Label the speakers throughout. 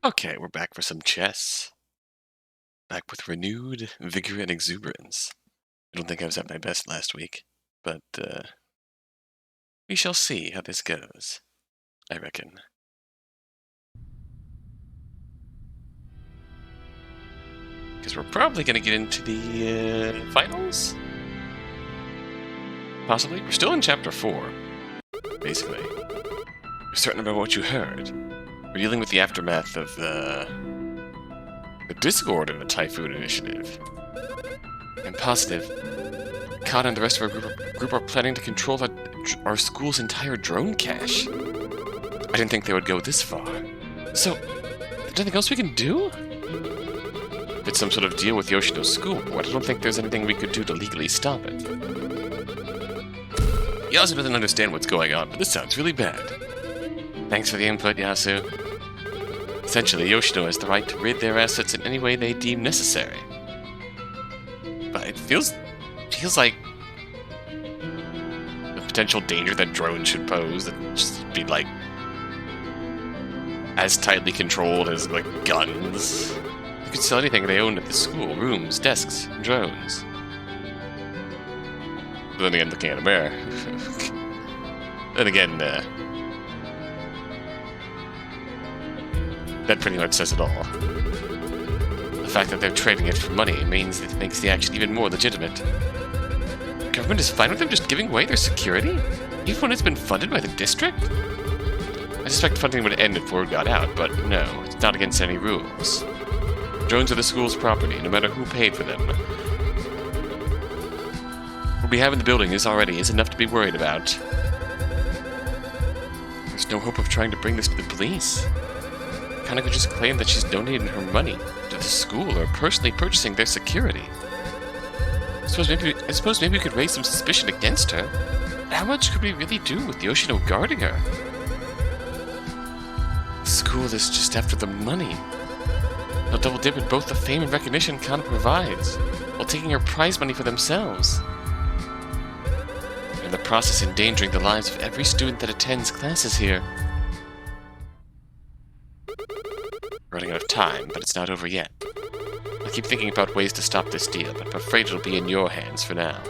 Speaker 1: Okay, we're back for some chess. Back with renewed vigor and exuberance. I don't think I was at my best last week, but we shall see how this goes, I reckon. Because we're probably going to get into the finals? Possibly. We're still in Chapter 4, basically. We're certain about what you heard. We're dealing with the aftermath of the discord in the Typhoon Initiative. I'm positive Kana and the rest of our group are planning to control our school's entire drone cache. I didn't think they would go this far. So, is there anything else we can do? If it's some sort of deal with Yoshino's school, I don't think there's anything we could do to legally stop it. Yasu doesn't understand what's going on, but this sounds really bad. Thanks for the input, Yasu. Essentially, Yoshino has the right to rid their assets in any way they deem necessary. But it feels like the potential danger that drones should pose that just be like as tightly controlled as like guns. They could sell anything they owned at the school: rooms, desks, and drones. But then again, looking at a bear. Then again, that pretty much says it all. The fact that they're trading it for money means that it makes the action even more legitimate. The government is fine with them just giving away their security? Even when it's been funded by the district? I suspect funding would end if word got out, but no, it's not against any rules. Drones are the school's property, no matter who paid for them. What we have in the building is enough to be worried about. There's no hope of trying to bring this to the police. Kana could just claim that she's donating her money to the school or personally purchasing their security. I suppose maybe we could raise some suspicion against her. But how much could we really do with Yoshino guarding her? The school is just after the money. They'll double dip in both the fame and recognition Kana provides, while taking her prize money for themselves. And in the process endangering the lives of every student that attends classes here. Running out of time, but it's not over yet. I keep thinking about ways to stop this deal, but I'm afraid it'll be in your hands for now.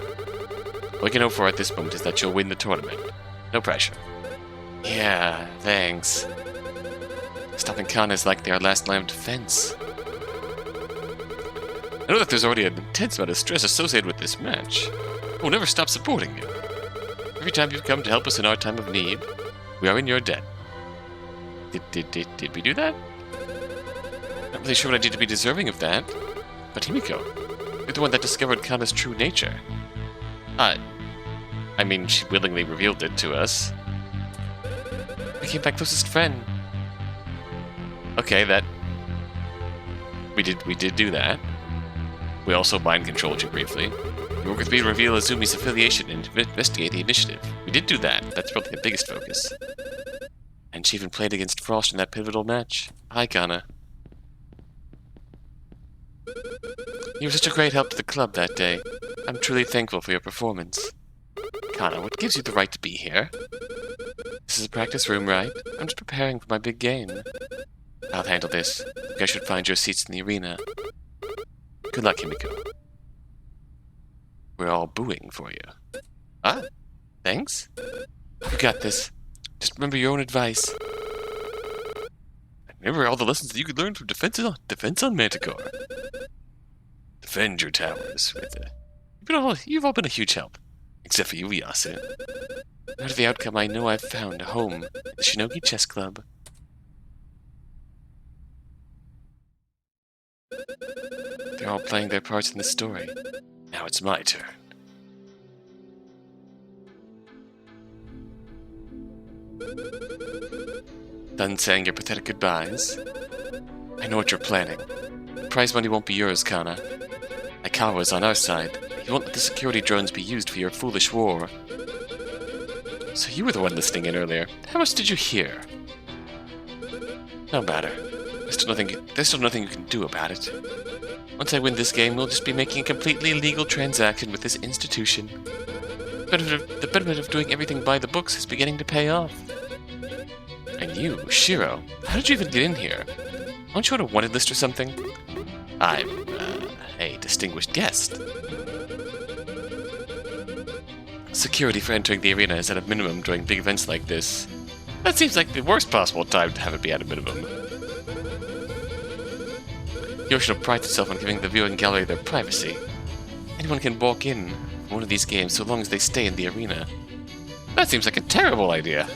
Speaker 1: All I can hope for at this moment is that you'll win the tournament. No pressure. Yeah, thanks. Stopping Kana is likely our last line of defense. I know that there's already an intense amount of stress associated with this match. We'll never stop supporting you. Every time you've come to help us in our time of need, we are in your debt. Did we do that? Not really sure what I did to be deserving of that. But Himiko, you're the one that discovered Kana's true nature. I mean, she willingly revealed it to us. Became my closest friend. Okay, that... We did do that. We also mind controlled you briefly. You worked with me to reveal Azumi's affiliation and investigate the initiative. We did do that. That's probably the biggest focus. And she even played against Frost in that pivotal match. Hi, Kana. You were such a great help to the club that day. I'm truly thankful for your performance. Kana, what gives you the right to be here? This is a practice room, right? I'm just preparing for my big game. I'll handle this. You guys should find your seats in the arena. Good luck, Himiko. We're all booing for you. Ah, thanks? You got this. Just remember your own advice. Remember all the lessons that you could learn from defense on Manticore. Defend your towers with you've all been a huge help. Except for you, Yasu. No matter the outcome, I know I've found a home at the Shinogi Chess Club. They're all playing their parts in the story. Now it's my turn. Done saying your pathetic goodbyes? I know what you're planning. The prize money won't be yours, Kana. Aikawa is on our side. He won't let the security drones be used for your foolish war. So you were the one listening in earlier. How much did you hear? No matter. There's still nothing you can do about it. Once I win this game, we'll just be making a completely legal transaction with this institution. The benefit of doing everything by the books is beginning to pay off. And you, Shiro, how did you even get in here? Aren't you on a wanted list or something? I'm, a distinguished guest. Security for entering the arena is at a minimum during big events like this. That seems like the worst possible time to have it be at a minimum. Yoshino prides itself on giving the viewing gallery their privacy. Anyone can walk in for one of these games so long as they stay in the arena. That seems like a terrible idea.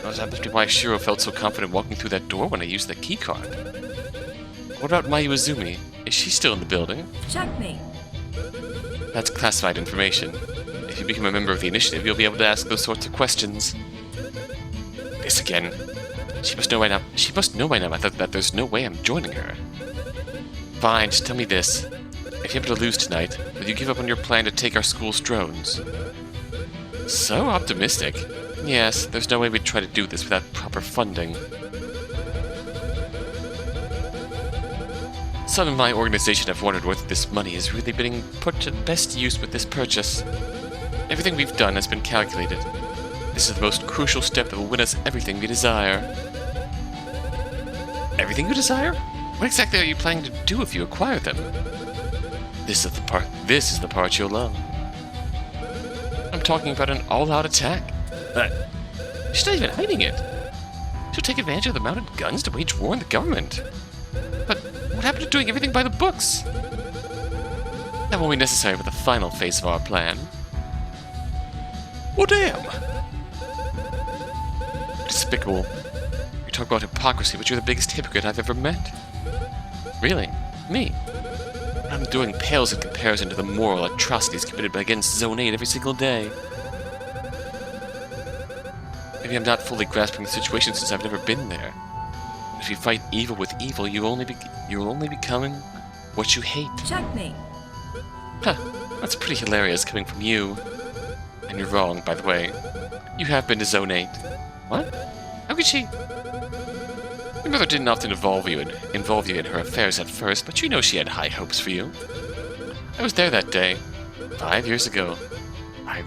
Speaker 1: That must be why Shiro felt so confident walking through that door when I used the keycard. What about Mayu Izumi? Is she still in the building?
Speaker 2: Checkmate.
Speaker 1: That's classified information. If you become a member of the initiative, you'll be able to ask those sorts of questions. This again. She must know by now. That there's no way I'm joining her. Fine, just tell me this. If you happen to lose tonight, will you give up on your plan to take our school's drones? So optimistic. Yes, there's no way we'd try to do this without proper funding. Some in my organization have wondered whether this money is really being put to best use with this purchase. Everything we've done has been calculated. This is the most crucial step that will win us everything we desire. Everything you desire? What exactly are you planning to do if you acquire them? This is the part you'll love. I'm talking about an all-out attack. She's not even hiding it. She'll take advantage of the mounted guns to wage war on the government. But what happened to doing everything by the books? That won't be necessary for the final phase of our plan. Oh, damn! Despicable. You talk about hypocrisy, but you're the biggest hypocrite I've ever met. Really? Me? What I'm doing pales in comparison to the moral atrocities committed against Zone 8 every single day. Maybe I'm not fully grasping the situation since I've never been there. But if you fight evil with evil, you'll only becoming what you hate.
Speaker 2: Checkmate.
Speaker 1: Huh, that's pretty hilarious coming from you. And you're wrong, by the way. You have been to Zone 8. What? How could she? Your mother didn't often involve you in her affairs at first, but you know she had high hopes for you. I was there that day, 5 years ago. I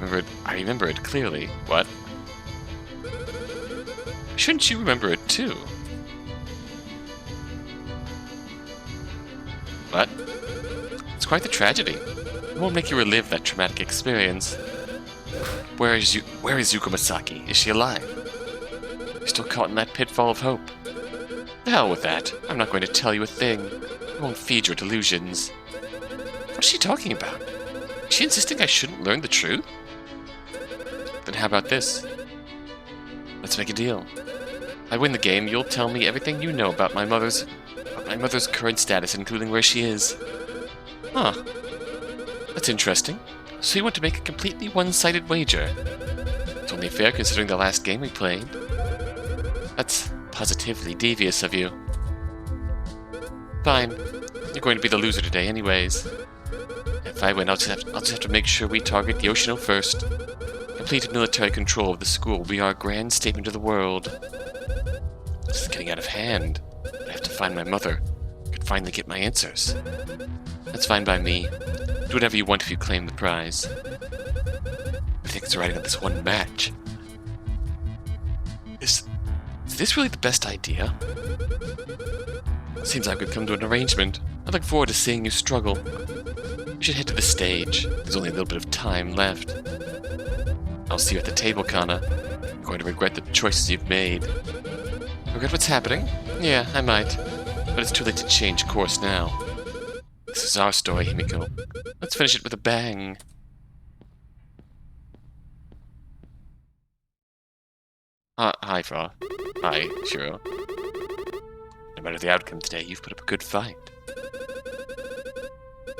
Speaker 1: remember it clearly. What? Shouldn't you remember it too? What? It's quite the tragedy. It won't make you relive that traumatic experience. Where is Yuko Masaki? Is she alive? You're still caught in that pitfall of hope. The hell with that. I'm not going to tell you a thing. I won't feed your delusions. What's she talking about? Is she insisting I shouldn't learn the truth? Then how about this? Let's make a deal. If I win the game, you'll tell me everything you know about my mother's current status, including where she is. Huh. That's interesting. So you want to make a completely one-sided wager? It's only fair considering the last game we played. That's positively devious of you. Fine. You're going to be the loser today anyways. If I win, I'll just have to make sure we target Yoshino first. Complete military control of the school will be our grand statement to the world. This is getting out of hand. I have to find my mother. I could finally get my answers. That's fine by me. Do whatever you want if you claim the prize. I think it's riding on this one match. Is this really the best idea? Seems like we've come to an arrangement. I look forward to seeing you struggle. You should head to the stage. There's only a little bit of time left. I'll see you at the table, Kana. You're going to regret the choices you've made. Regret what's happening? Yeah, I might. But it's too late to change course now. This is our story, Himiko. Let's finish it with a bang. Hi, Fra. Hi, Shiro. No matter the outcome today, you've put up a good fight.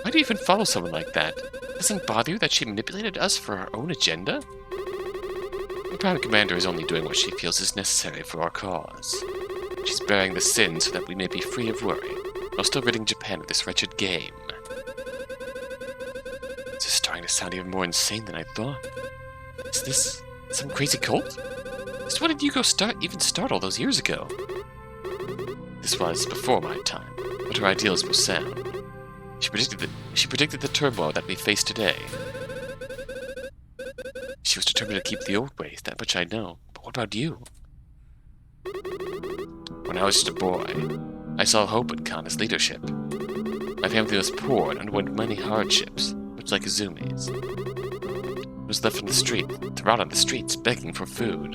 Speaker 1: Why do you even follow someone like that? Doesn't it bother you that she manipulated us for her own agenda? The Prime Commander is only doing what she feels is necessary for our cause. She's bearing the sin so that we may be free of worry, while still ridding Japan of this wretched game. This is starting to sound even more insane than I thought. Is this some crazy cult? Just why did Yuko start all those years ago? This was before my time, but her ideals were sound. She predicted the turmoil that we face today. She was determined to keep the old ways, that much I know. But what about you? When I was just a boy, I saw hope in Kana's leadership. My family was poor and underwent many hardships, much like Izumi's. I was left on the street, to rot on the streets, begging for food.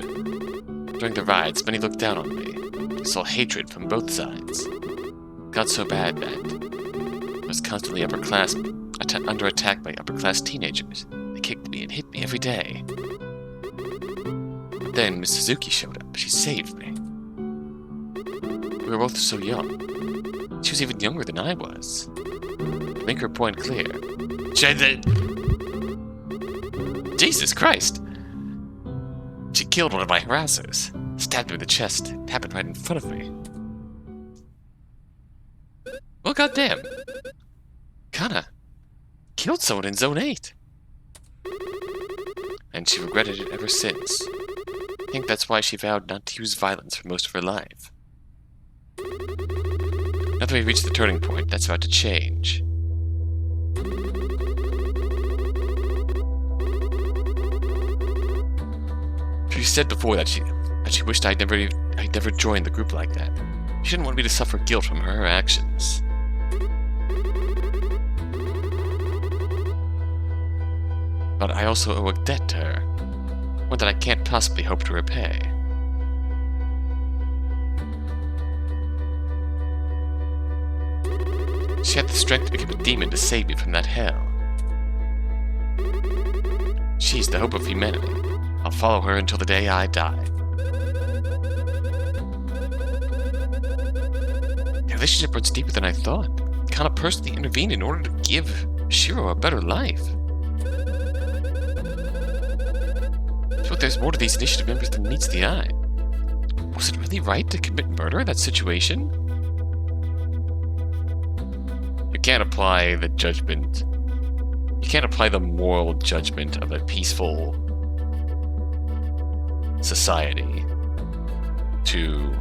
Speaker 1: During the riots, many looked down on me. I saw hatred from both sides. It got so bad that I was constantly under attack by upper-class teenagers. They kicked me and hit me every day. But then Miss Suzuki showed up. She saved me. We were both so young. She was even younger than I was. To make her point clear, Jesus Christ! She killed one of my harassers. Stabbed him in the chest. It happened right in front of me. Well, goddamn. Kana killed someone in Zone 8. And she regretted it ever since. I think that's why she vowed not to use violence for most of her life. Now that we've reached the turning point, that's about to change. She said before that she wished I'd never joined the group like that. She didn't want me to suffer guilt from her actions. But I also owe a debt to her, one that I can't possibly hope to repay. She had the strength to become a demon to save me from that hell. She's the hope of humanity. I'll follow her until the day I die. The relationship runs deeper than I thought. Kana personally intervened in order to give Shiro a better life. But there's more to these initiative members than meets the eye. Was it really right to commit murder in that situation? You can't apply the judgment. You can't apply the moral judgment of a peaceful society to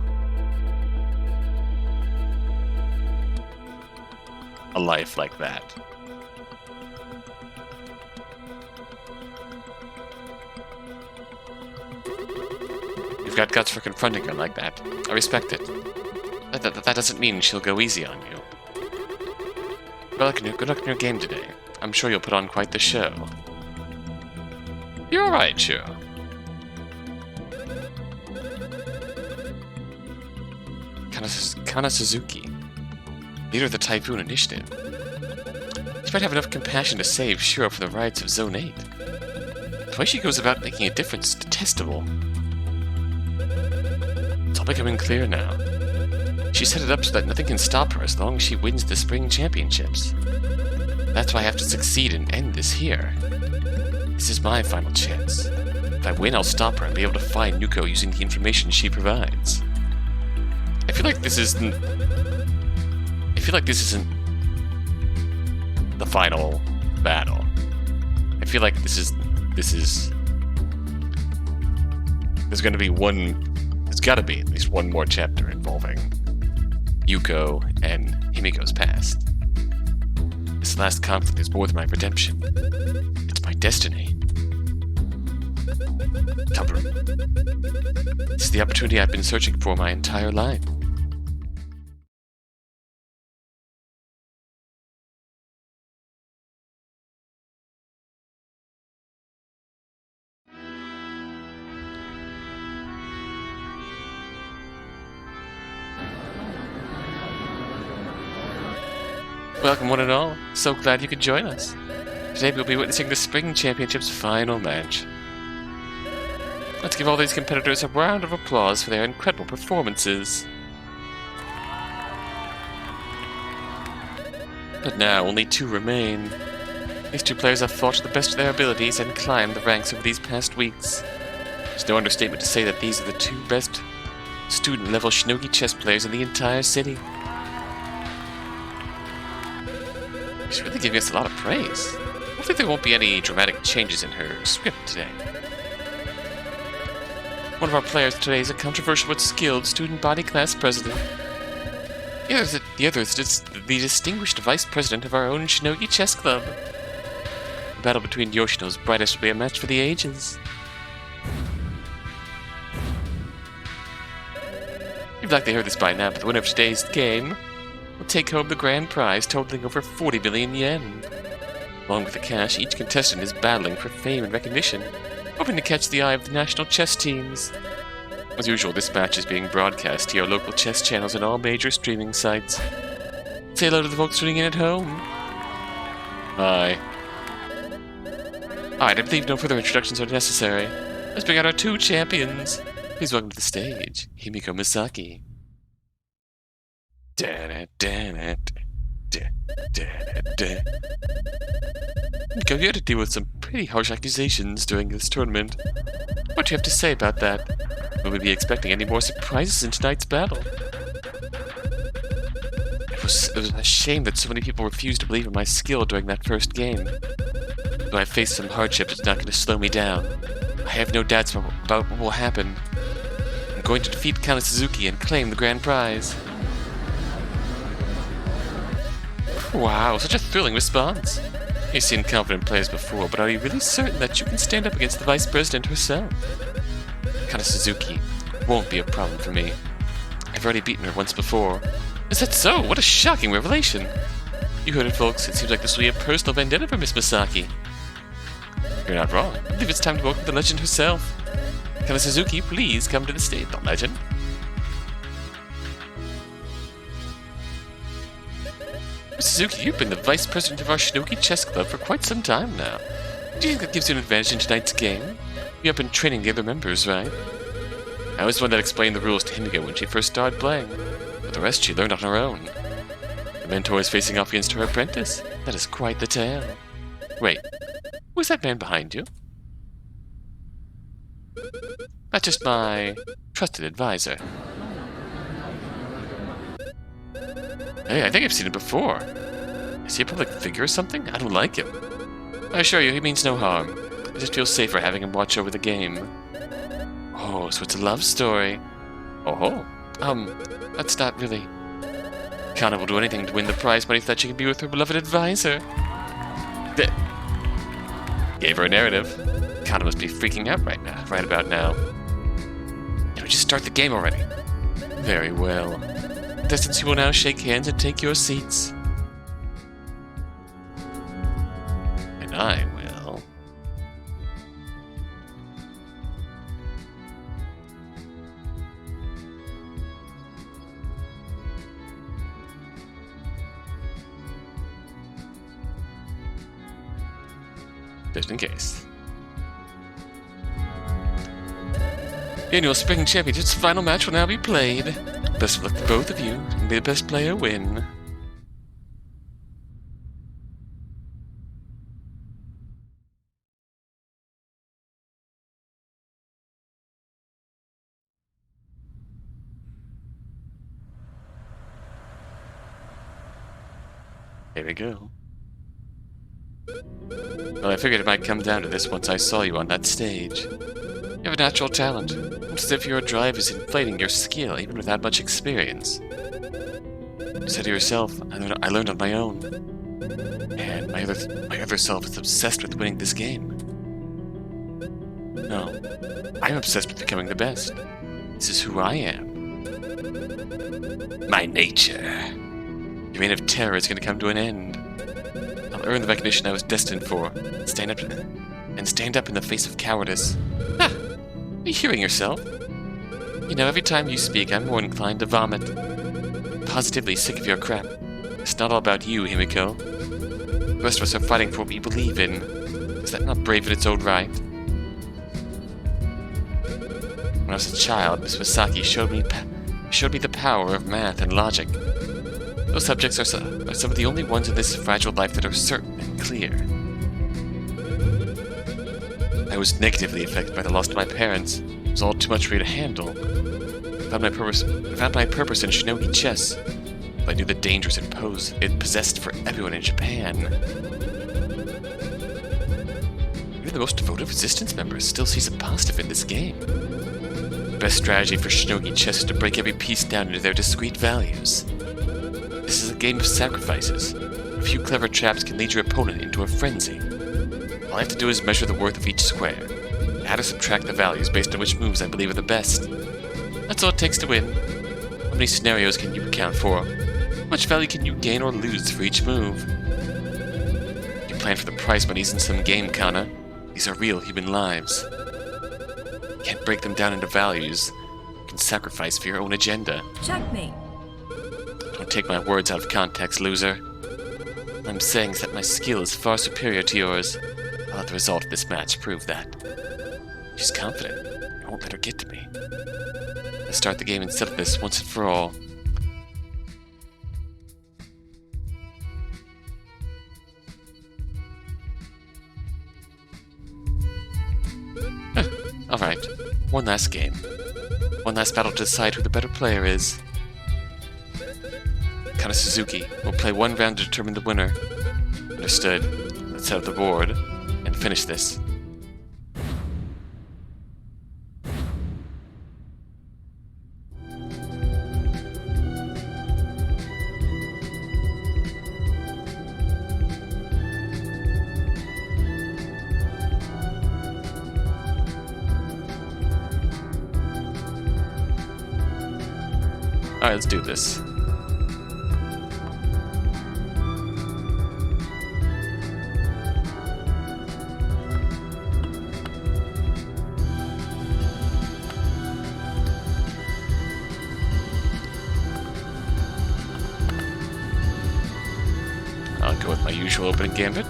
Speaker 1: a life like that. You've got guts for confronting her like that. I respect it. That doesn't mean she'll go easy on you. Good luck in your game today. I'm sure you'll put on quite the show. You're alright, Shiro. Kana Suzuki, leader of the Typhoon Initiative. She might have enough compassion to save Shiro from the riots of Zone 8. The way she goes about making a difference is detestable. It's all becoming clear now. She set it up so that nothing can stop her as long as she wins the Spring Championships. That's why I have to succeed and end this here. This is my final chance. If I win, I'll stop her and be able to find Nuko using the information she provides. I feel like this isn't the final battle. I feel like there's gonna be there's gotta be at least one more chapter involving Yuko and Himiko's past. This last conflict is more than my redemption. It's my destiny. Cover. This is the opportunity I've been searching for my entire life. Welcome one and all. So glad you could join us. Today we'll be witnessing the Spring Championships final match. Let's give all these competitors a round of applause for their incredible performances. But now only two remain. These two players have fought to the best of their abilities and climbed the ranks over these past weeks. It's no understatement to say that these are the two best student-level Shinogi chess players in the entire city. She's really giving us a lot of praise. Hopefully there won't be any dramatic changes in her script today. One of our players today is a controversial but skilled student body class president. The other is the distinguished vice president of our own Shinogi Chess Club. The battle between Yoshino's brightest will be a match for the ages. You've likely heard this by now, but the winner of today's game will take home the grand prize totaling over 40 billion yen. Along with the cash, each contestant is battling for fame and recognition, hoping to catch the eye of the national chess teams. As usual, this match is being broadcast to your local chess channels and all major streaming sites. Say hello to the folks tuning in at home. Bye. Alright, I believe no further introductions are necessary. Let's bring out our two champions. Please welcome to the stage, Himiko Misaki. Himiko, you had to deal with some pretty harsh accusations during this tournament. What do you have to say about that? Will we be expecting any more surprises in tonight's battle? It was a shame that so many people refused to believe in my skill during that first game. Though I faced some hardship, it's not going to slow me down. I have no doubts about what will happen. I'm going to defeat Kana Suzuki and claim the grand prize. Wow, such a thrilling response. You've seen confident players before, but are you really certain that you can stand up against the Vice President herself? Kana Suzuki won't be a problem for me. I've already beaten her once before. Is that so? What a shocking revelation! You heard it, folks. It seems like this will be a personal vendetta for Miss Misaki. You're not wrong. I believe it's time to welcome the legend herself. Kana Suzuki, please come to the stage, the legend. Miss Suzuki, you've been the vice president of our Shinogi Chess Club for quite some time now. Do you think that gives you an advantage in tonight's game? You have been training the other members, right? I was the one that explained the rules to Himiko when she first started playing, but the rest she learned on her own. The mentor is facing off against her apprentice. That is quite the tale. Wait, who is that man behind you? That's just my trusted advisor. Hey, I think I've seen him before. Is he a public figure or something? I don't like him. I assure you, he means no harm. I just feel safer having him watch over the game. Oh, so it's a love story. Oh, that's not really... Kana will do anything to win the prize money so that she can be with her beloved advisor. Gave her a narrative. Kana must be freaking out right about now. Can we just start the game already? Very well. Contestants, you will now shake hands and take your seats. And I will... just in case. The annual Spring Championship's final match will now be played. Best of luck to both of you, and may the best player win. Here we go. Well, I figured it might come down to this once I saw you on that stage. You have a natural talent. It's as if your drive is inflating your skill, even without much experience. You said to yourself, I learned on my own. And my other self is obsessed with winning this game. No, I'm obsessed with becoming the best. This is who I am. My nature. Your reign of terror is going to come to an end. I'll earn the recognition I was destined for. Stand up in the face of cowardice. Ah, are you hearing yourself? You know, every time you speak, I'm more inclined to vomit. I'm positively sick of your crap. It's not all about you, Himiko. The rest of us are fighting for what we believe in. Is that not brave in its own right? When I was a child, Miss Misaki showed me the power of math and logic. Those subjects are some of the only ones in this fragile life that are certain and clear. I was negatively affected by the loss of my parents. It was all too much for me to handle. I found my purpose in Shinogi chess, but I knew the dangers it possessed for everyone in Japan. Even the most devoted resistance members still see some positive in this game. The best strategy for Shinogi chess is to break every piece down into their discrete values. This is a game of sacrifices. A few clever traps can lead your opponent into a frenzy. All I have to do is measure the worth of each square, add or subtract the values based on which moves I believe are the best. That's all it takes to win. How many scenarios can you account for? How much value can you gain or lose for each move? You plan for the prize monies in some game, Kana. These are real human lives. You can't break them down into values. You can sacrifice for your own agenda.
Speaker 2: Checkmate.
Speaker 1: Don't take my words out of context, loser. What I'm saying is that my skill is far superior to yours. I'll let the result of this match prove that. She's confident. I won't let her get to me. Let's start the game and settle this once and for all. Alright, one last game. One last battle to decide who the better player is. Kana Suzuki will play one round to determine the winner. Understood. Let's set up the board and finish this. Alright, let's do this. I'll go with my usual opening gambit.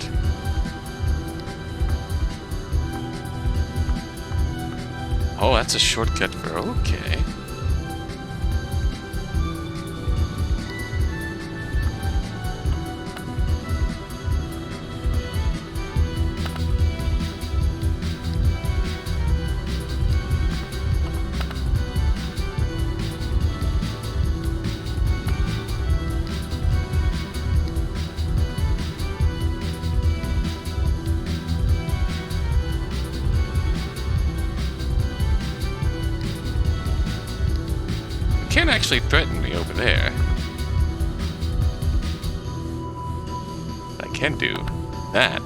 Speaker 1: Oh, that's a shortcut for... okay. Can't actually threaten me over there. I can do that.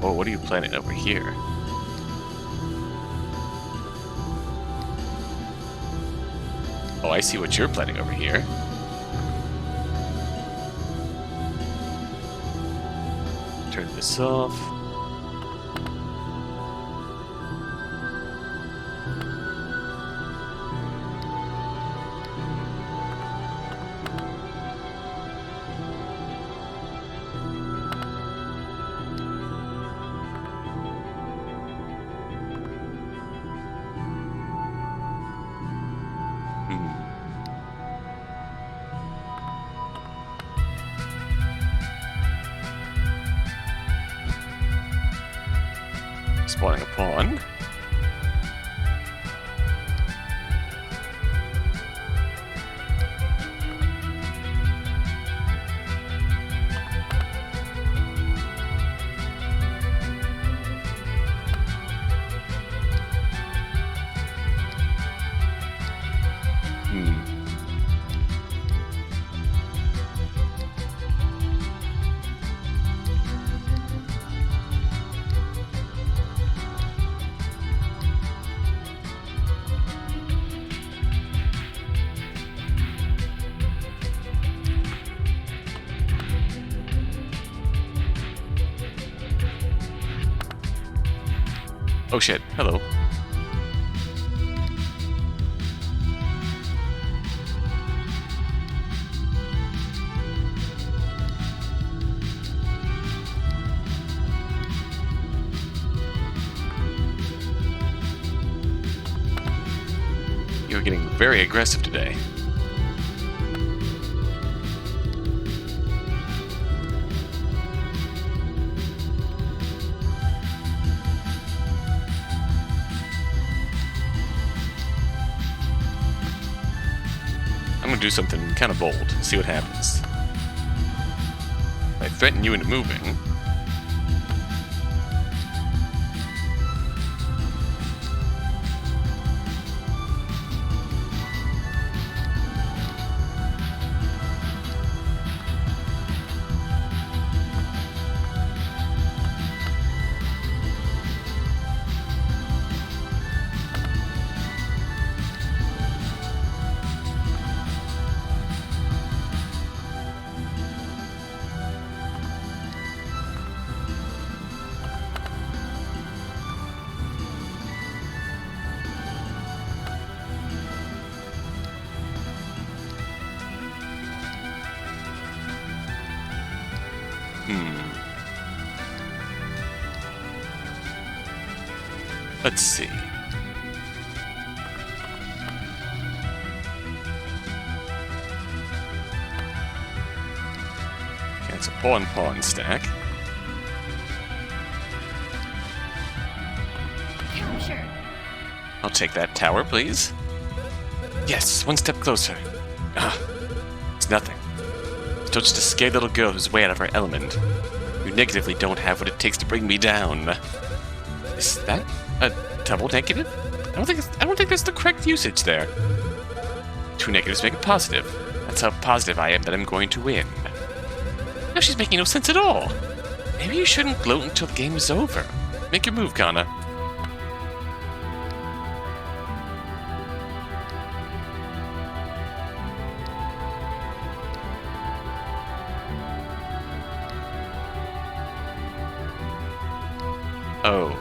Speaker 1: Oh, what are you planning over here? Oh, I see what you're planning over here. Turn this off. Spawning a pawn. Oh shit, hello. You're getting very aggressive today. I'm gonna do something kind of bold, see what happens. I threaten you into moving. Let's see. Okay, it's a pawn stack.
Speaker 2: Capture.
Speaker 1: I'll take that tower, please. Yes, one step closer. Ah, it's nothing. Still just a scared little girl who's way out of her element. You negatively don't have what it takes to bring me down. Is that a double negative? I don't think that's the correct usage there. Two negatives make a positive. That's how positive I am that I'm going to win. Now she's making no sense at all. Maybe you shouldn't gloat until the game is over. Make your move, Kana. Oh,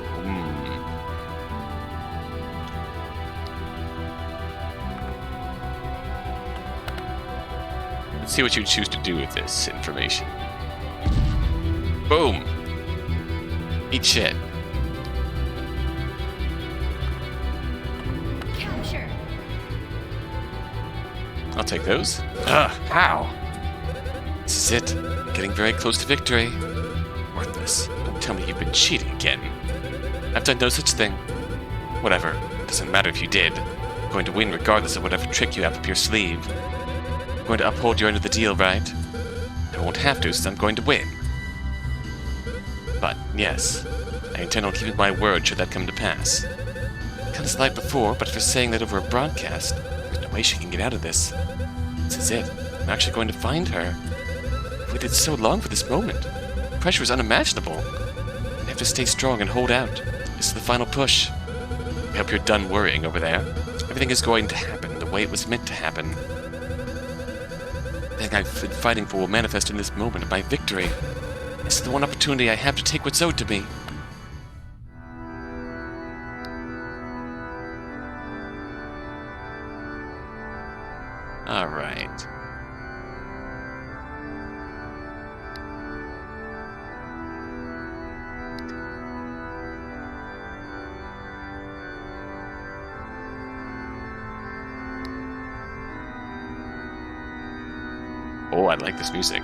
Speaker 1: Let's see what you choose to do with this information. Boom! Eat shit.
Speaker 2: Capture.
Speaker 1: I'll take those. Ugh, how? This is it. Getting very close to victory. Worthless. Don't tell me you've been cheating again. I've done no such thing. Whatever. Doesn't matter if you did. I'm going to win regardless of whatever trick you have up your sleeve. I'm going to uphold your end of the deal, right? I won't have to, since I'm going to win. But, yes, I intend on keeping my word should that come to pass. Kind of slight before, but for saying that over a broadcast, there's no way she can get out of this. This is it. I'm actually going to find her. We waited so long for this moment. The pressure is unimaginable. I have to stay strong and hold out. This is the final push. I hope you're done worrying over there. Everything is going to happen the way it was meant to happen. The thing I've been fighting for will manifest in this moment of my victory. This is the one opportunity I have to take what's owed to me. Alright. Oh, I like this music.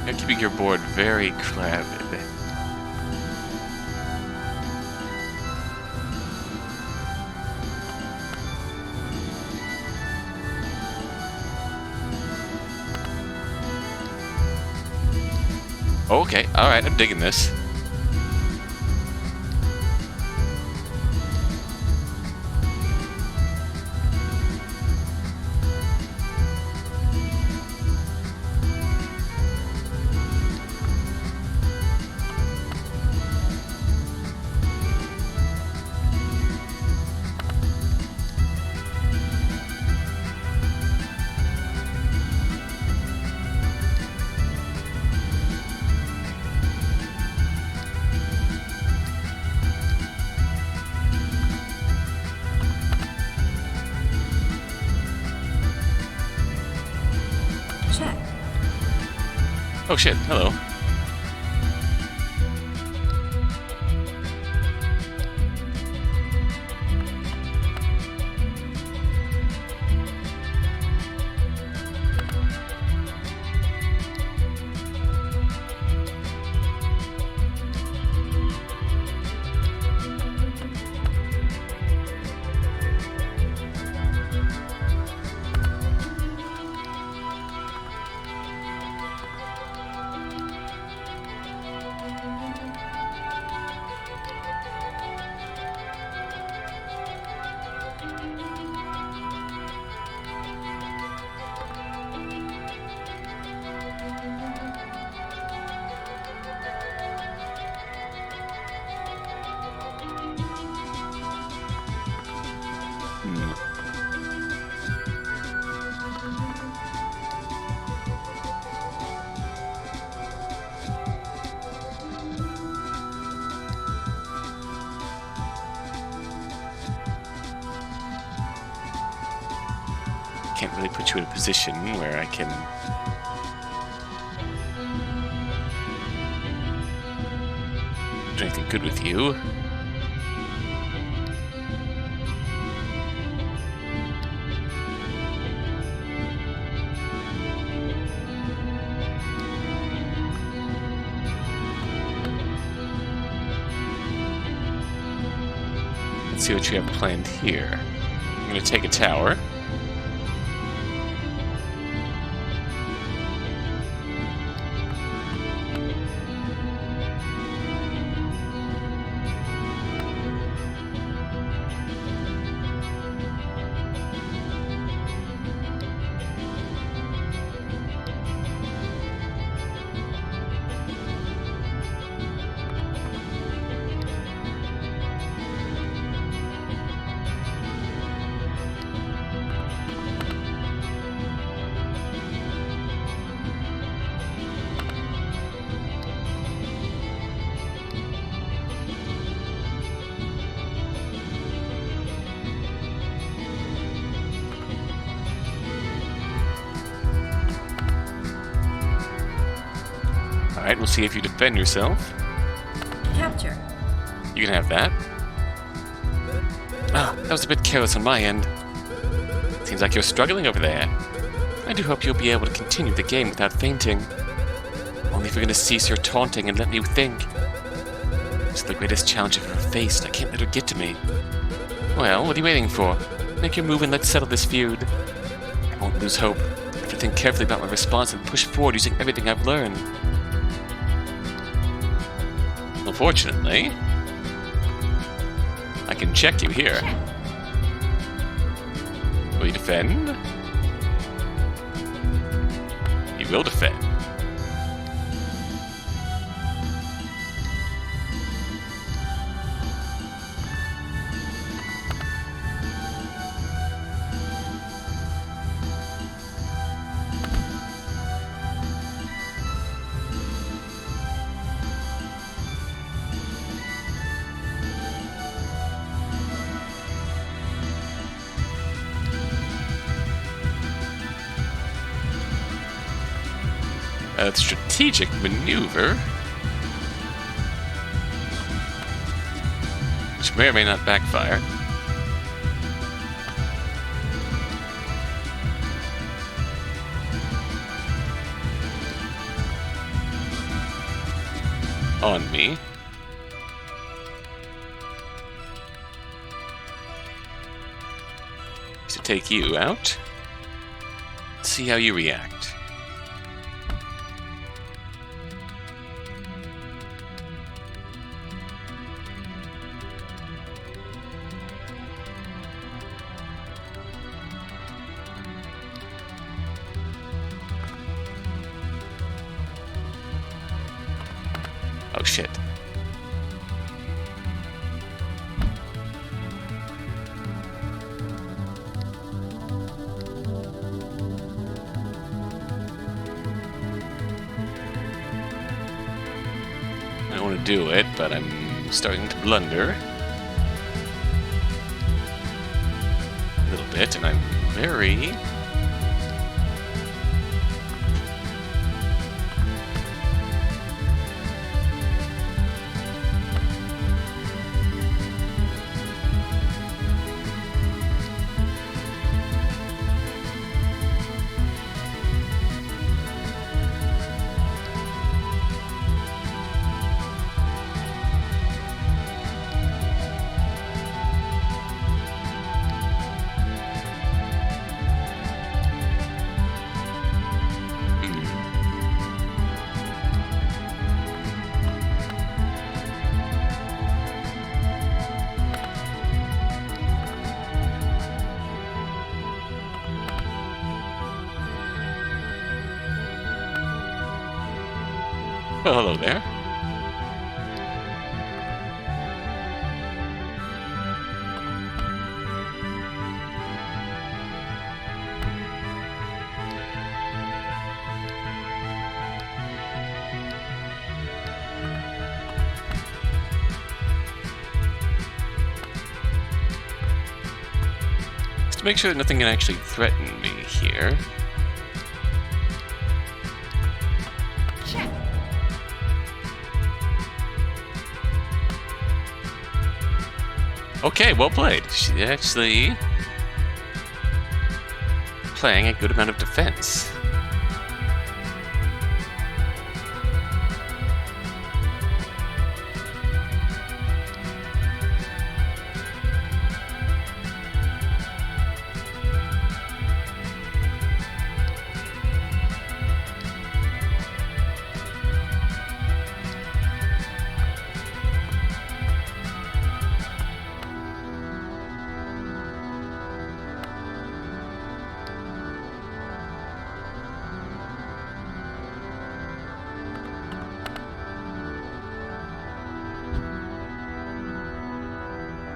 Speaker 1: You're keeping your board very crowded. Okay, alright, I'm digging this.
Speaker 2: Check.
Speaker 1: Oh shit, hello. can't really put you in a position where I can... do anything good with you. Let's see what you have planned here. I'm going to take a tower. Alright, we'll see if you defend yourself.
Speaker 2: Capture.
Speaker 1: You can have that. Ah, that was a bit careless on my end. Seems like you're struggling over there. I do hope you'll be able to continue the game without fainting. Only if you're gonna cease your taunting and let me think. It's the greatest challenge I've ever faced. I can't let her get to me. Well, what are you waiting for? Make your move and let's settle this feud. I won't lose hope. I have to think carefully about my response and push forward using everything I've learned. Unfortunately, I can check you here. Will you defend? You will defend. A strategic maneuver, which may or may not backfire. On me. To take you out. See how you react. Oh shit. I don't want to do it, but I'm starting to blunder. A little bit, and I'm very... Well, hello there. Just to make sure that nothing can actually threaten me. here.
Speaker 2: Check.
Speaker 1: Okay, well played. She's actually playing a good amount of defense.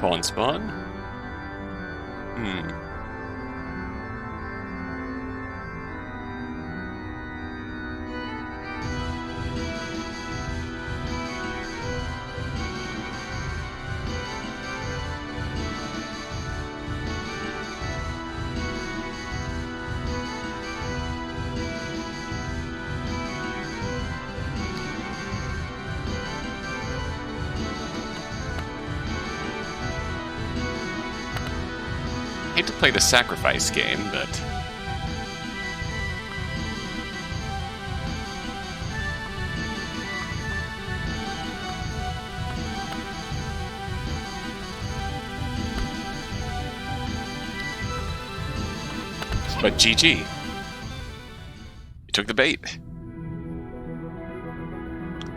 Speaker 1: Pawn spawn? Hate to play the sacrifice game, but GG. You took the bait.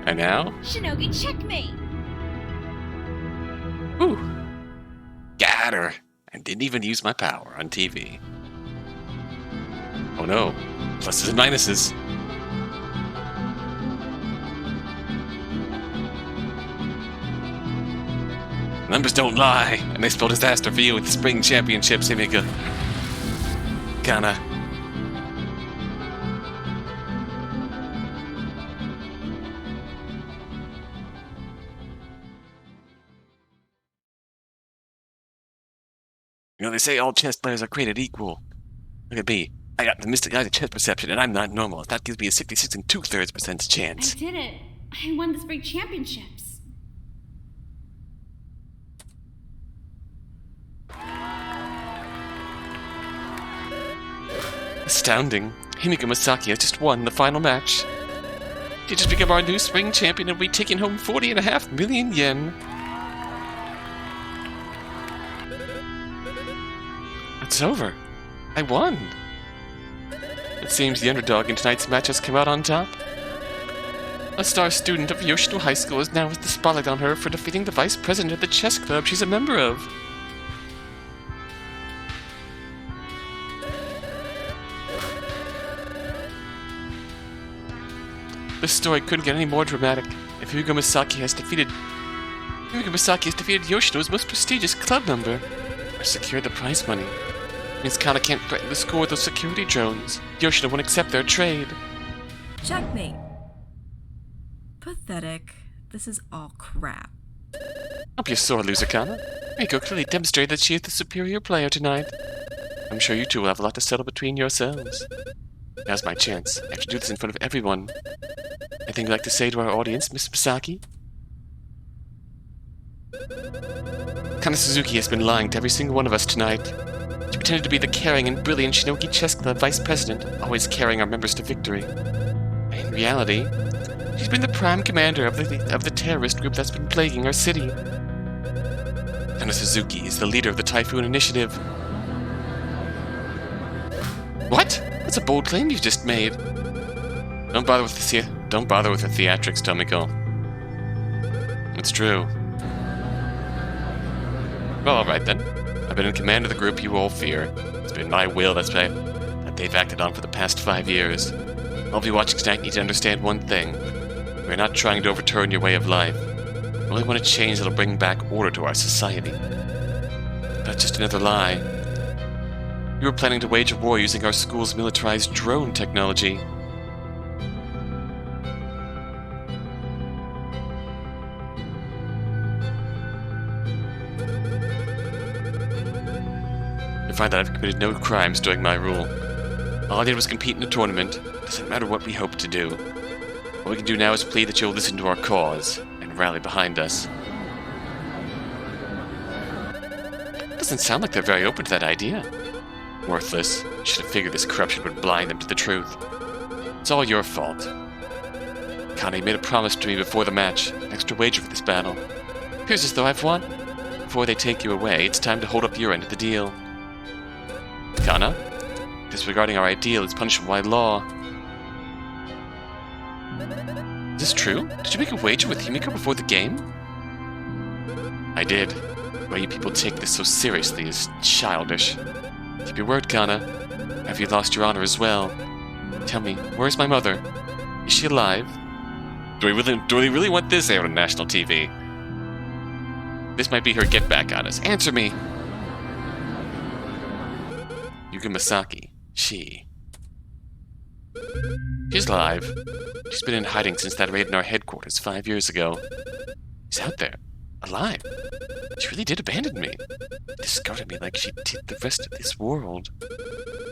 Speaker 1: And now?
Speaker 2: Shinogi, checkmate!
Speaker 1: Whew. Got her. And didn't even use my power on TV. Oh no. Pluses and minuses. Numbers don't lie, and they spell disaster for you with the Spring Championships, Himika. Kana. You know, they say all chess players are created equal. Look at me. I got the mystic eye of chess perception, and I'm not normal. That gives me a 66 2/3% chance.
Speaker 2: I did it. I won the Spring Championships.
Speaker 1: Astounding. Himika Masaki has just won the final match. She just became our new spring champion and will be taking home 40.5 million yen. It's over. I won. It seems the underdog in tonight's match has come out on top. A star student of Yoshino High School is now with the spotlight on her for defeating the vice president of the chess club she's a member of. This story couldn't get any more dramatic. If Himika Masaki has defeated Yoshino's most prestigious club member, or secured the prize money. It means Kana can't threaten the school with those security drones. Yoshino won't accept their trade.
Speaker 3: Checkmate. Pathetic. This is all crap.
Speaker 1: Don't be a sore loser, Kana. Miko clearly demonstrated that she is the superior player tonight. I'm sure you two will have a lot to settle between yourselves. Now's my chance. I have to do this in front of everyone. Anything you'd like to say to our audience, Miss Misaki? Kana Suzuki has been lying to every single one of us tonight. She pretended to be the caring and brilliant Shinogi Chess Club vice president, always carrying our members to victory. In reality, she's been the prime commander of the terrorist group that's been plaguing our city. Kana Suzuki is the leader of the Typhoon Initiative. What? That's a bold claim you've just made. Don't bother with the theatrics, Tomiko. It's true. Well, alright then. I've been in command of the group you all fear. It's been my will that they've acted on for the past 5 years. All of you watching tonight need to understand one thing. We're not trying to overturn your way of life. We only want to change that'll bring back order to our society. That's just another lie. You were planning to wage a war using our school's militarized drone technology. You find that I've committed no crimes during my rule. All I did was compete in a tournament. Doesn't matter what we hope to do. All we can do now is plead that you'll listen to our cause and rally behind us. Doesn't sound like they're very open to that idea. Worthless. Should have figured this corruption would blind them to the truth. It's all your fault. Kana, you made a promise to me before the match. An extra wager for this battle. Appears as though I've won. Before they take you away, it's time to hold up your end of the deal. Kana, disregarding our ideal is punishable by law. Is this true? Did you make a wager with Himiko before the game? I did. Why you people take this so seriously is childish. Keep your word, Kana. Have you lost your honor as well? Tell me, where's my mother? Is she alive? Do we really want this aired on national TV? This might be her get back on us. Answer me! Yuka Masaki. She's alive. She's been in hiding since that raid in our headquarters 5 years ago. She's out there. Alive. She really did abandon me. Discarded me like she did the rest of this world.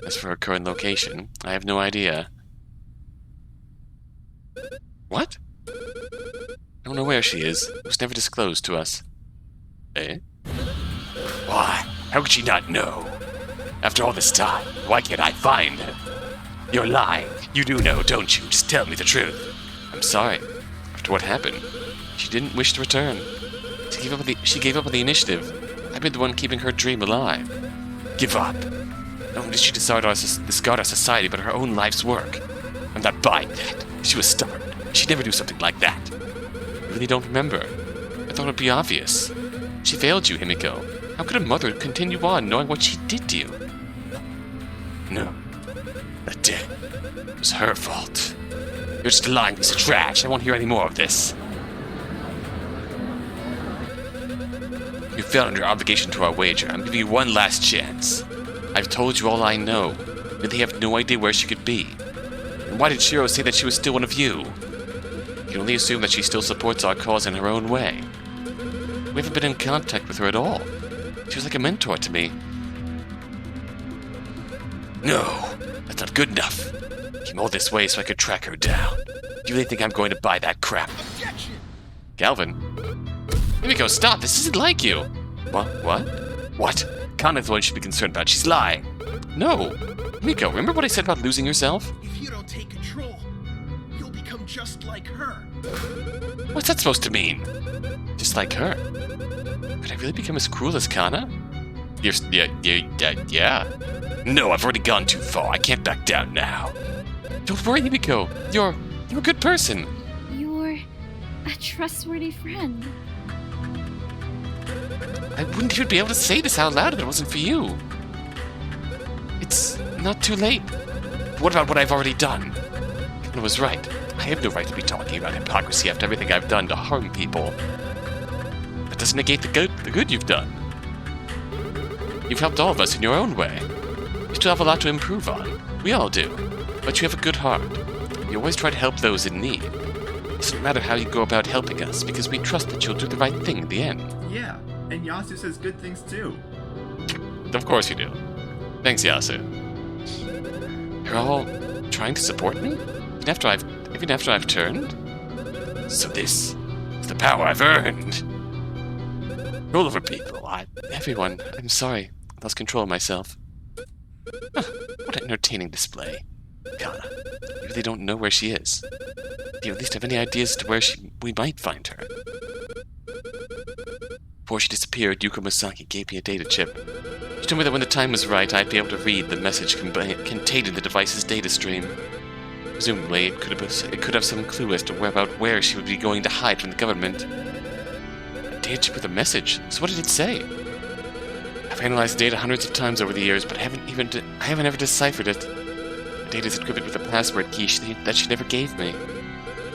Speaker 1: As for her current location, I have no idea. What? I don't know where she is. It was never disclosed to us. Eh? Why? How could she not know? After all this time, why can't I find her? You're lying. You do know, don't you? Just tell me the truth. I'm sorry. After what happened, she didn't wish to return. She gave up on the initiative. I've been the one keeping her dream alive. Give up. Not only did she discard our society, but her own life's work. I'm not buying that. She was stubborn. She'd never do something like that. I really don't remember. I thought it would be obvious. She failed you, Himiko. How could a mother continue on knowing what she did to you? No. That day. It was her fault. You're just a lying piece of trash. I won't hear any more of this. You failed on your obligation to our wager. I'm giving you one last chance. I've told you all I know. You really have no idea where she could be. And why did Shiro say that she was still one of you? You can only assume that she still supports our cause in her own way. We haven't been in contact with her at all. She was like a mentor to me. No, that's not good enough. Came all this way so I could track her down. Do you really think I'm going to buy that crap? Objection! Galvin? Himiko, stop! This isn't like you! What? What? Kana's the one you should be concerned about. She's lying. No! Himiko, remember what I said about losing yourself?
Speaker 4: If you don't take control, you'll become just like her.
Speaker 1: What's that supposed to mean? Just like her? Could I really become as cruel as Kana? Yeah. No, I've already gone too far. I can't back down now. Don't worry, Himiko. You're a good person.
Speaker 2: You're a trustworthy friend.
Speaker 1: I wouldn't even be able to say this out loud if it wasn't for you. It's not too late. What about what I've already done? Kana was right. I have no right to be talking about hypocrisy after everything I've done to harm people. That doesn't negate the good you've done. You've helped all of us in your own way. You still have a lot to improve on. We all do. But you have a good heart. You always try to help those in need. It doesn't matter how you go about helping us, because we trust that you'll do the right thing in the end.
Speaker 5: Yeah, and Yasu says good things too.
Speaker 1: Of course you do. Thanks, Yasu. You're all trying to support me? Even after I've turned? So this is the power I've earned. Rule over people. Everyone, I'm sorry. I lost control of myself. What an entertaining display. Kana, you really don't know where she is. Do you at least have any ideas as to where we might find her? Before she disappeared, Yuka Masaki gave me a data chip. She told me that when the time was right, I'd be able to read the message contained in the device's data stream. Presumably, it could have some clue as to where she would be going to hide from the government. A data chip with a message? So what did it say? I've analyzed the data hundreds of times over the years, but I haven't ever deciphered it. The data is encrypted with a password key that she never gave me.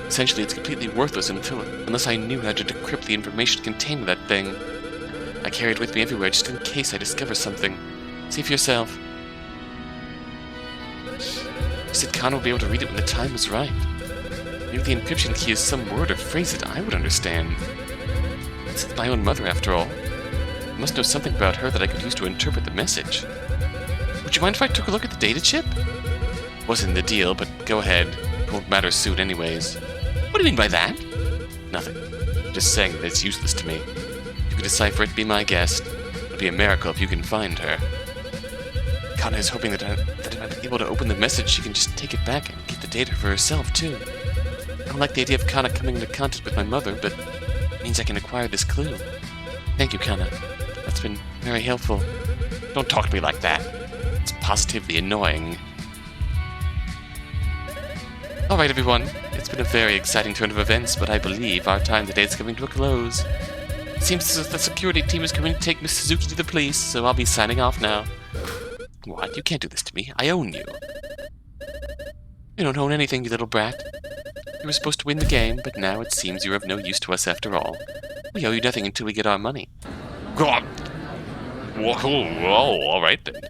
Speaker 1: Essentially, it's completely worthless unless I knew how to decrypt the information contained in that thing. I carry it with me everywhere just in case I discover something. See for yourself. You said Kana would be able to read it when the time was right. Maybe the encryption key is some word or phrase that I would understand. It's my own mother, after all. I must know something about her that I could use to interpret the message. Would you mind if I took a look at the data chip? Wasn't the deal, but go ahead. It won't matter soon anyways. What do you mean by that? Nothing. Just saying that it's useless to me. If you could decipher it, be my guest. It'd be a miracle if you can find her. Kana is hoping that if I'm able to open the message, she can just take it back and get the data for herself, too. I don't like the idea of Kana coming into contact with my mother, but it means I can acquire this clue. Thank you, Kana. That's been very helpful. Don't talk to me like that. It's positively annoying. Alright, everyone. It's been a very exciting turn of events, but I believe our time today is coming to a close. It seems as if the security team is coming to take Miss Suzuki to the police, so I'll be signing off now. What? You can't do this to me. I own you. You don't own anything, you little brat. You were supposed to win the game, but now it seems you're of no use to us after all. We owe you nothing until we get our money. God! Whoa, alright then.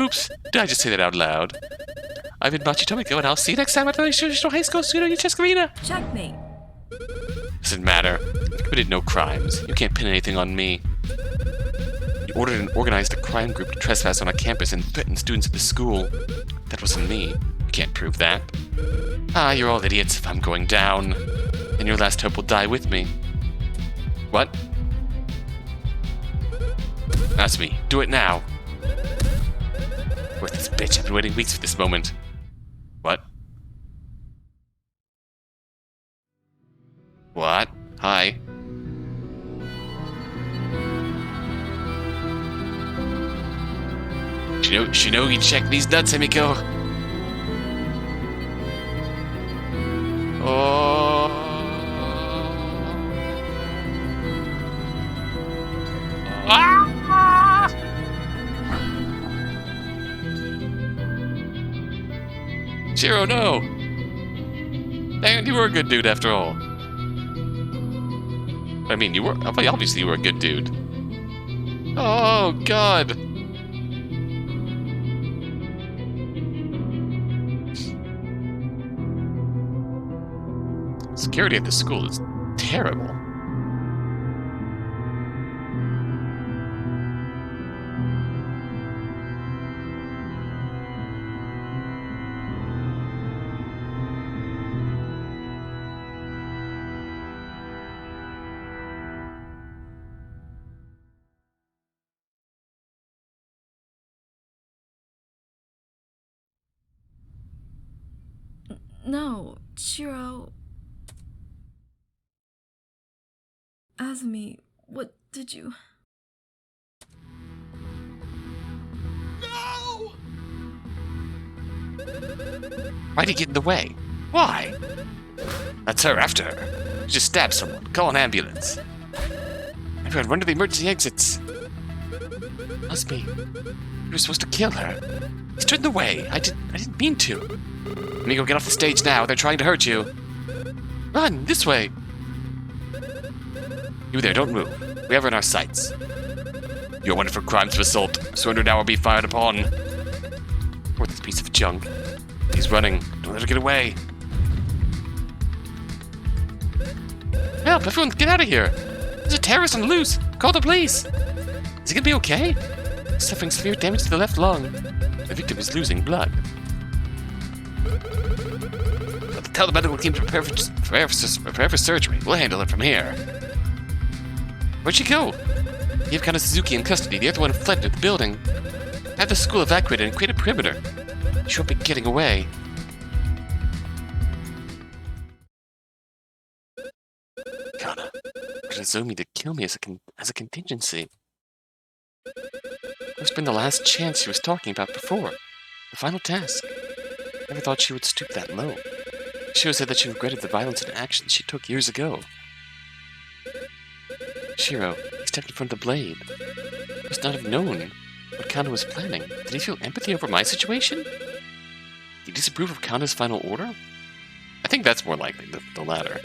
Speaker 1: Oops, did I just say that out loud? I've been Machitomiko, and I'll see you next time at the Yoshino High School Shinogi Chess Club.
Speaker 3: Checkmate.
Speaker 1: Doesn't matter. You committed no crimes. You can't pin anything on me. You ordered and organized a crime group to trespass on a campus and threaten students at the school. That wasn't me. You can't prove that. Ah, you're all idiots if I'm going down. And your last hope will die with me. What? That's me. Do it now. Worth this bitch. I've been waiting weeks for this moment. What? What? Hi. Shinogi, check these nuts, Emiko. Oh. Ah! Shiro, no! Dang, you were a good dude after all. I mean, obviously you were a good dude. Oh, God! Security at the school is terrible.
Speaker 3: No, Shiro. Azumi, what did you...
Speaker 4: No!
Speaker 1: Why'd he get in the way? Why? That's her after her. She just stabbed someone. Call an ambulance. Everyone, run to the emergency exits. Must be. You were supposed to kill her. He stood in the way. I didn't mean to. Amigo, get off the stage now. They're trying to hurt you. Run, this way. You there, don't move. We have her in our sights. You're wanted for crimes of assault. Surrender now or be fired upon. Worthless piece of junk. He's running. Don't let her get away. Help, everyone, get out of here. There's a terrorist on the loose. Call the police. Is he gonna be okay? He's suffering severe damage to the left lung. The victim is losing blood. Tell the medical team to prepare for surgery. We'll handle it from here. Where'd she go? You have Kana Suzuki in custody. The other one fled to the building. Have the school evacuated and create a perimeter. She won't be getting away. Kana, Nozomi to kill me as a contingency. It's been the last chance she was talking about before. The final task. Never thought she would stoop that low. Shiro said that she regretted the violence and actions she took years ago. Shiro, he stepped in front of the blade. He must not have known what Kana was planning. Did he feel empathy over my situation? Did he disapprove of Kana's final order? I think that's more likely, the latter.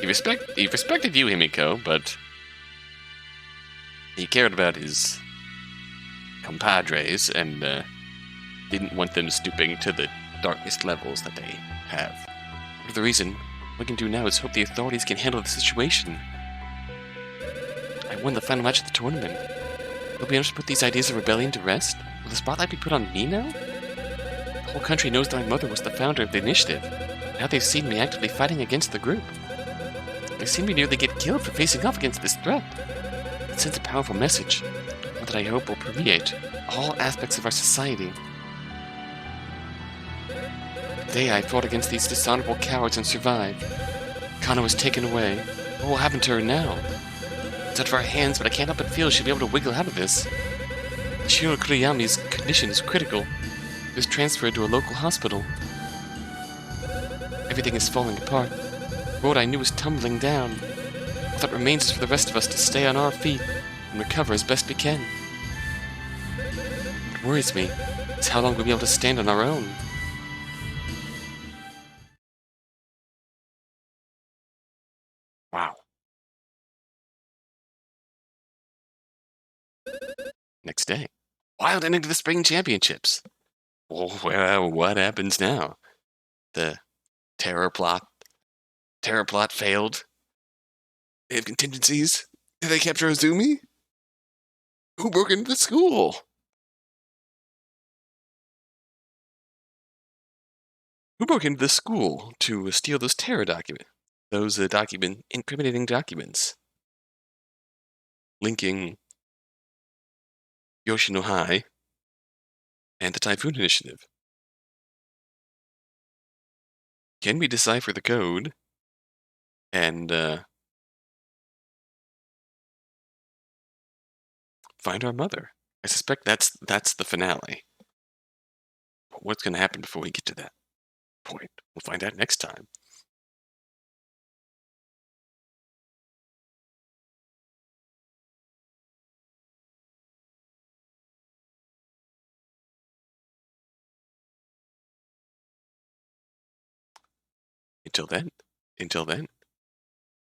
Speaker 1: He respected you, Himiko, but he cared about his compadres and didn't want them stooping to the darkest levels that they have. For the reason, what we can do now is hope the authorities can handle the situation. I won the final match of the tournament. Will we be able to put these ideas of rebellion to rest? Will the spotlight be put on me now? whole country knows that my mother was the founder of the initiative. Now they've seen me actively fighting against the group. They've seen me nearly get killed for facing off against this threat. It sends a powerful message, one that I hope will permeate all aspects of our society. Today I fought against these dishonorable cowards and survived. Kana was taken away. What will happen to her now? It's out of our hands, but I can't help but feel she'll be able to wiggle out of this. Shiro Kuriyami's condition is critical. He was transferred to a local hospital. Everything is falling apart. The road I knew is tumbling down. All that remains is for the rest of us to stay on our feet and recover as best we can. What worries me is how long we'll be able to stand on our own. Wow. Next day. Wild ending to the spring championships. Well, what happens now? The terror plot failed. They have contingencies. Did they capture Azumi? Who broke into the school? Who broke into the school to steal those terror documents? Those incriminating documents linking Yoshino High and the Typhoon Initiative. Can we decipher the code and find our mother? I suspect that's the finale. But what's going to happen before we get to that point? We'll find out next time. Until then.